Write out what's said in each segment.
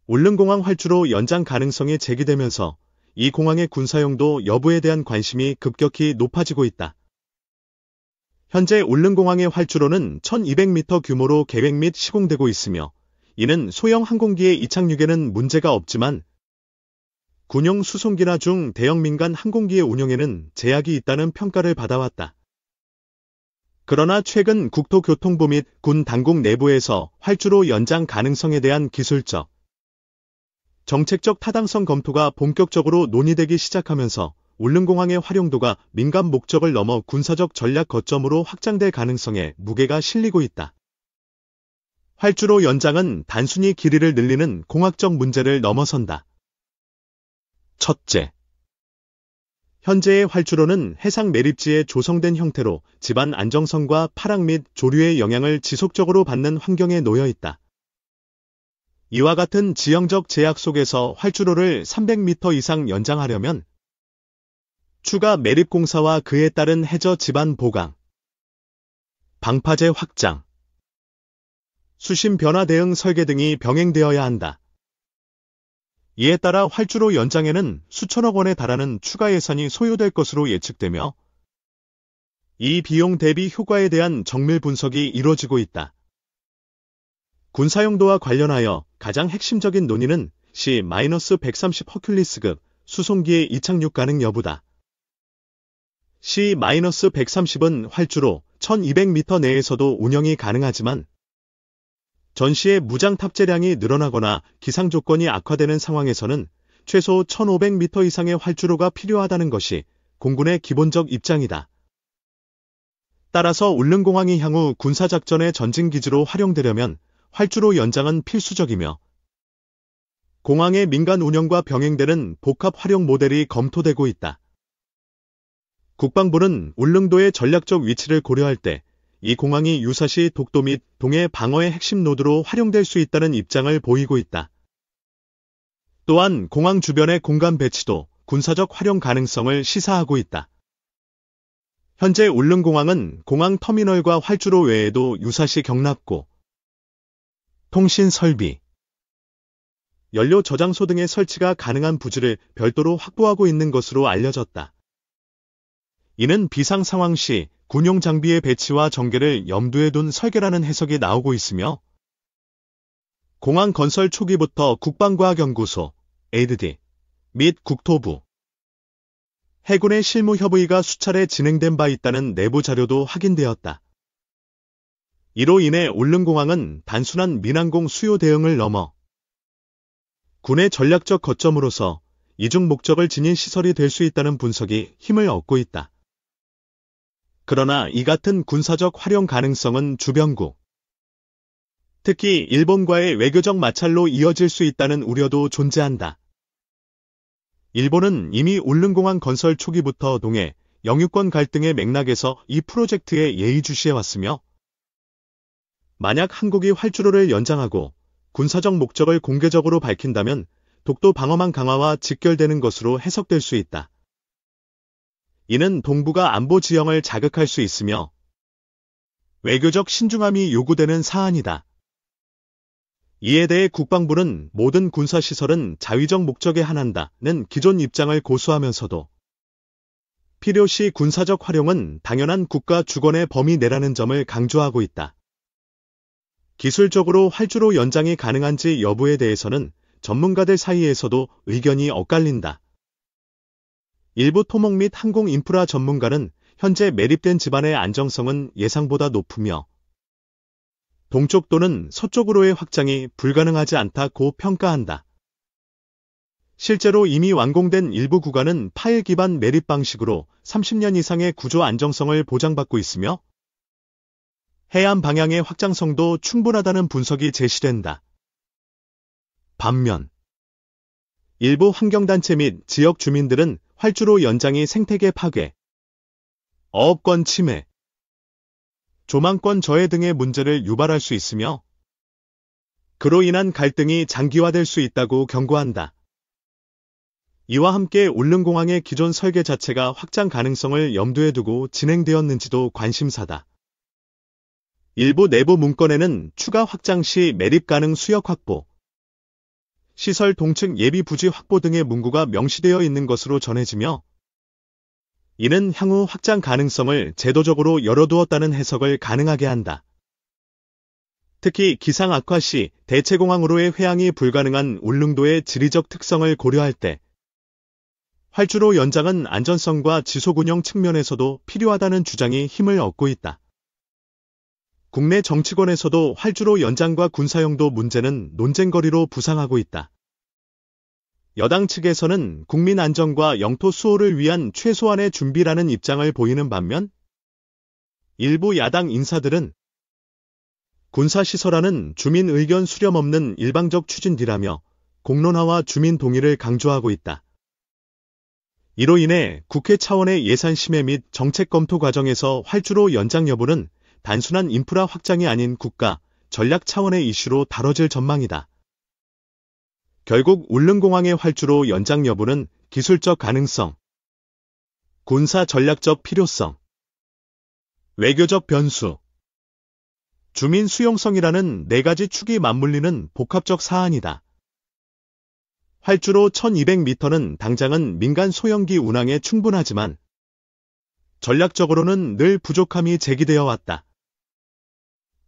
울릉공항 활주로 연장 가능성이 제기되면서 이 공항의 군사용도 여부에 대한 관심이 급격히 높아지고 있다. 현재 울릉공항의 활주로는 1200m 규모로 계획 및 시공되고 있으며 이는 소형 항공기의 이착륙에는 문제가 없지만 군용 수송기나 중 대형 민간 항공기의 운용에는 제약이 있다는 평가를 받아왔다. 그러나 최근 국토교통부 및 군 당국 내부에서 활주로 연장 가능성에 대한 기술적, 정책적 타당성 검토가 본격적으로 논의되기 시작하면서 울릉공항의 활용도가 민간 목적을 넘어 군사적 전략 거점으로 확장될 가능성에 무게가 실리고 있다. 활주로 연장은 단순히 길이를 늘리는 공학적 문제를 넘어선다. 첫째, 현재의 활주로는 해상 매립지에 조성된 형태로 집안 안정성과 파락 및 조류의 영향을 지속적으로 받는 환경에 놓여 있다. 이와 같은 지형적 제약 속에서 활주로를 300m 이상 연장하려면 추가 매립 공사와 그에 따른 해저 집안 보강, 방파제 확장, 수심 변화 대응 설계 등이 병행되어야 한다. 이에 따라 활주로 연장에는 수천억 원에 달하는 추가 예산이 소요될 것으로 예측되며 이 비용 대비 효과에 대한 정밀 분석이 이루어지고 있다. 군사용도와 관련하여 가장 핵심적인 논의는 C-130 허큘리스급 수송기의 이착륙 가능 여부다. C-130은 활주로 1200m 내에서도 운영이 가능하지만 전시의 무장 탑재량이 늘어나거나 기상 조건이 악화되는 상황에서는 최소 1500m 이상의 활주로가 필요하다는 것이 공군의 기본적 입장이다. 따라서 울릉공항이 향후 군사작전의 전진기지로 활용되려면 활주로 연장은 필수적이며 공항의 민간 운영과 병행되는 복합 활용 모델이 검토되고 있다. 국방부는 울릉도의 전략적 위치를 고려할 때 이 공항이 유사시 독도 및 동해 방어의 핵심 노드로 활용될 수 있다는 입장을 보이고 있다. 또한 공항 주변의 공간 배치도 군사적 활용 가능성을 시사하고 있다. 현재 울릉공항은 공항 터미널과 활주로 외에도 유사시 경납고, 통신 설비, 연료 저장소 등의 설치가 가능한 부지를 별도로 확보하고 있는 것으로 알려졌다. 이는 비상 상황 시 군용 장비의 배치와 전개를 염두에 둔 설계라는 해석이 나오고 있으며 공항 건설 초기부터 국방과학연구소, ADD 및 국토부, 해군의 실무 협의가 수차례 진행된 바 있다는 내부 자료도 확인되었다. 이로 인해 울릉공항은 단순한 민항공 수요 대응을 넘어 군의 전략적 거점으로서 이중 목적을 지닌 시설이 될 수 있다는 분석이 힘을 얻고 있다. 그러나 이 같은 군사적 활용 가능성은 주변국, 특히 일본과의 외교적 마찰로 이어질 수 있다는 우려도 존재한다. 일본은 이미 울릉공항 건설 초기부터 동해, 영유권 갈등의 맥락에서 이 프로젝트에 예의주시해왔으며 만약 한국이 활주로를 연장하고 군사적 목적을 공개적으로 밝힌다면 독도 방어망 강화와 직결되는 것으로 해석될 수 있다. 이는 동북아 안보 지형을 자극할 수 있으며 외교적 신중함이 요구되는 사안이다. 이에 대해 국방부는 모든 군사시설은 자위적 목적에 한한다는 기존 입장을 고수하면서도 필요시 군사적 활용은 당연한 국가 주권의 범위 내라는 점을 강조하고 있다. 기술적으로 활주로 연장이 가능한지 여부에 대해서는 전문가들 사이에서도 의견이 엇갈린다. 일부 토목 및 항공 인프라 전문가는 현재 매립된 집안의 안정성은 예상보다 높으며 동쪽 또는 서쪽으로의 확장이 불가능하지 않다고 평가한다. 실제로 이미 완공된 일부 구간은 파일 기반 매립 방식으로 30년 이상의 구조 안정성을 보장받고 있으며 해안 방향의 확장성도 충분하다는 분석이 제시된다. 반면 일부 환경단체 및 지역 주민들은 활주로 연장이 생태계 파괴, 어업권 침해, 조망권 저해 등의 문제를 유발할 수 있으며 그로 인한 갈등이 장기화될 수 있다고 경고한다. 이와 함께 울릉공항의 기존 설계 자체가 확장 가능성을 염두에 두고 진행되었는지도 관심사다. 일부 내부 문건에는 추가 확장 시 매립 가능 수역 확보, 시설 동측 예비 부지 확보 등의 문구가 명시되어 있는 것으로 전해지며 이는 향후 확장 가능성을 제도적으로 열어두었다는 해석을 가능하게 한다. 특히 기상 악화 시 대체공항으로의 회항이 불가능한 울릉도의 지리적 특성을 고려할 때 활주로 연장은 안전성과 지속 운영 측면에서도 필요하다는 주장이 힘을 얻고 있다. 국내 정치권에서도 활주로 연장과 군사용도 문제는 논쟁거리로 부상하고 있다. 여당 측에서는 국민 안전과 영토 수호를 위한 최소한의 준비라는 입장을 보이는 반면 일부 야당 인사들은 군사시설화는 주민 의견 수렴 없는 일방적 추진이라며 공론화와 주민 동의를 강조하고 있다. 이로 인해 국회 차원의 예산 심의 및 정책 검토 과정에서 활주로 연장 여부는 단순한 인프라 확장이 아닌 국가, 전략 차원의 이슈로 다뤄질 전망이다. 결국 울릉공항의 활주로 연장 여부는 기술적 가능성, 군사 전략적 필요성, 외교적 변수, 주민 수용성이라는 네 가지 축이 맞물리는 복합적 사안이다. 활주로 1200m는 당장은 민간 소형기 운항에 충분하지만 전략적으로는 늘 부족함이 제기되어 왔다.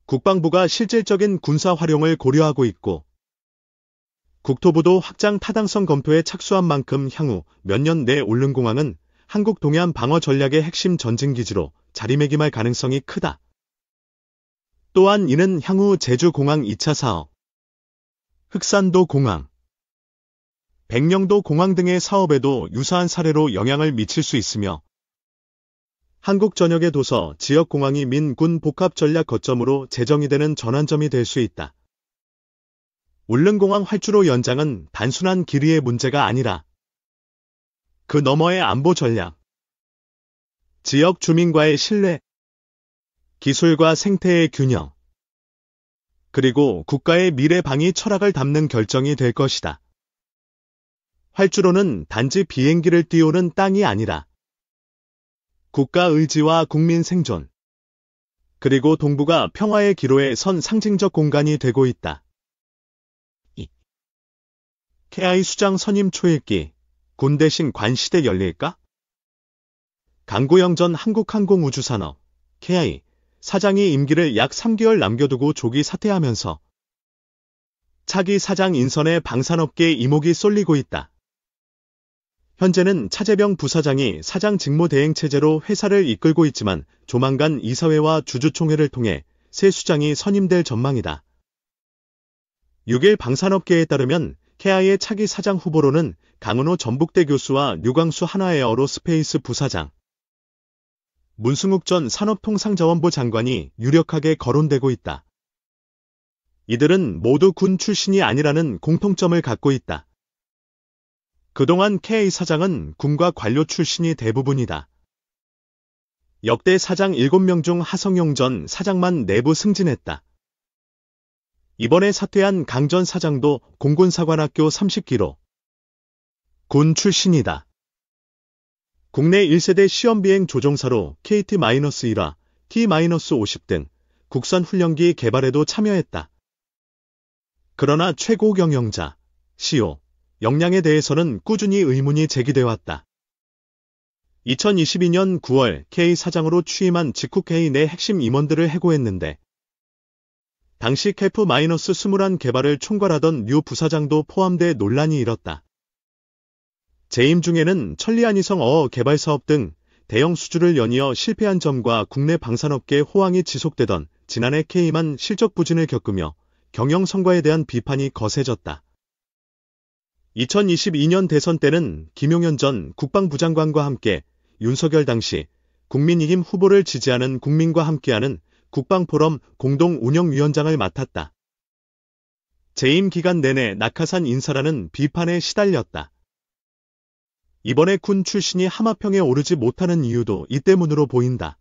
국방부가 실질적인 군사 활용을 고려하고 있고 국토부도 확장 타당성 검토에 착수한 만큼 향후 몇 년 내 울릉공항은 한국 동해안 방어 전략의 핵심 전진기지로 자리매김할 가능성이 크다. 또한 이는 향후 제주공항 2차 사업, 흑산도 공항, 백령도 공항 등의 사업에도 유사한 사례로 영향을 미칠 수 있으며 한국 전역의 도서, 지역공항이 민, 군 복합 전략 거점으로 재정이 되는 전환점이 될 수 있다. 울릉공항 활주로 연장은 단순한 길이의 문제가 아니라 그 너머의 안보 전략, 지역 주민과의 신뢰, 기술과 생태의 균형, 그리고 국가의 미래 방위 철학을 담는 결정이 될 것이다. 활주로는 단지 비행기를 띄우는 땅이 아니라 국가 의지와 국민 생존, 그리고 동북아 평화의 기로에 선 상징적 공간이 되고 있다. KI 수장 선임 초읽기, 군 대신 관 시대 열릴까? 강구영 전 한국항공우주산업, KI 사장이 임기를 약 3개월 남겨두고 조기 사퇴하면서 차기 사장 인선에 방산업계의 이목이 쏠리고 있다. 현재는 차재병 부사장이 사장 직무대행체제로 회사를 이끌고 있지만 조만간 이사회와 주주총회를 통해 새 수장이 선임될 전망이다. 6일 방산업계에 따르면 KI의 차기 사장 후보로는 강은호 전북대 교수와 류광수 하나에어로스페이스 부사장, 문승욱 전 산업통상자원부 장관이 유력하게 거론되고 있다. 이들은 모두 군 출신이 아니라는 공통점을 갖고 있다. 그동안 KI 사장은 군과 관료 출신이 대부분이다. 역대 사장 7명 중 하성용 전 사장만 내부 승진했다. 이번에 사퇴한 강 전 사장도 공군사관학교 30기로 군 출신이다. 국내 1세대 시험비행 조종사로 KT-1화, T-50 등 국산 훈련기 개발에도 참여했다. 그러나 최고 경영자, CEO, 역량에 대해서는 꾸준히 의문이 제기되어 왔다. 2022년 9월 K 사장으로 취임한 직후 K 내 핵심 임원들을 해고했는데 당시 KF-21 개발을 총괄하던 류 부사장도 포함돼 논란이 일었다. 재임 중에는 천리안위성 어업 개발 사업 등 대형 수주를 연이어 실패한 점과 국내 방산업계의 호황이 지속되던 지난해 K만 실적 부진을 겪으며 경영 성과에 대한 비판이 거세졌다. 2022년 대선 때는 김용현 전 국방부 장관과 함께 윤석열 당시 국민의힘 후보를 지지하는 국민과 함께하는 국방포럼 공동운영위원장을 맡았다. 재임 기간 내내 낙하산 인사라는 비판에 시달렸다. 이번에 군 출신이 하마평에 오르지 못하는 이유도 이 때문으로 보인다.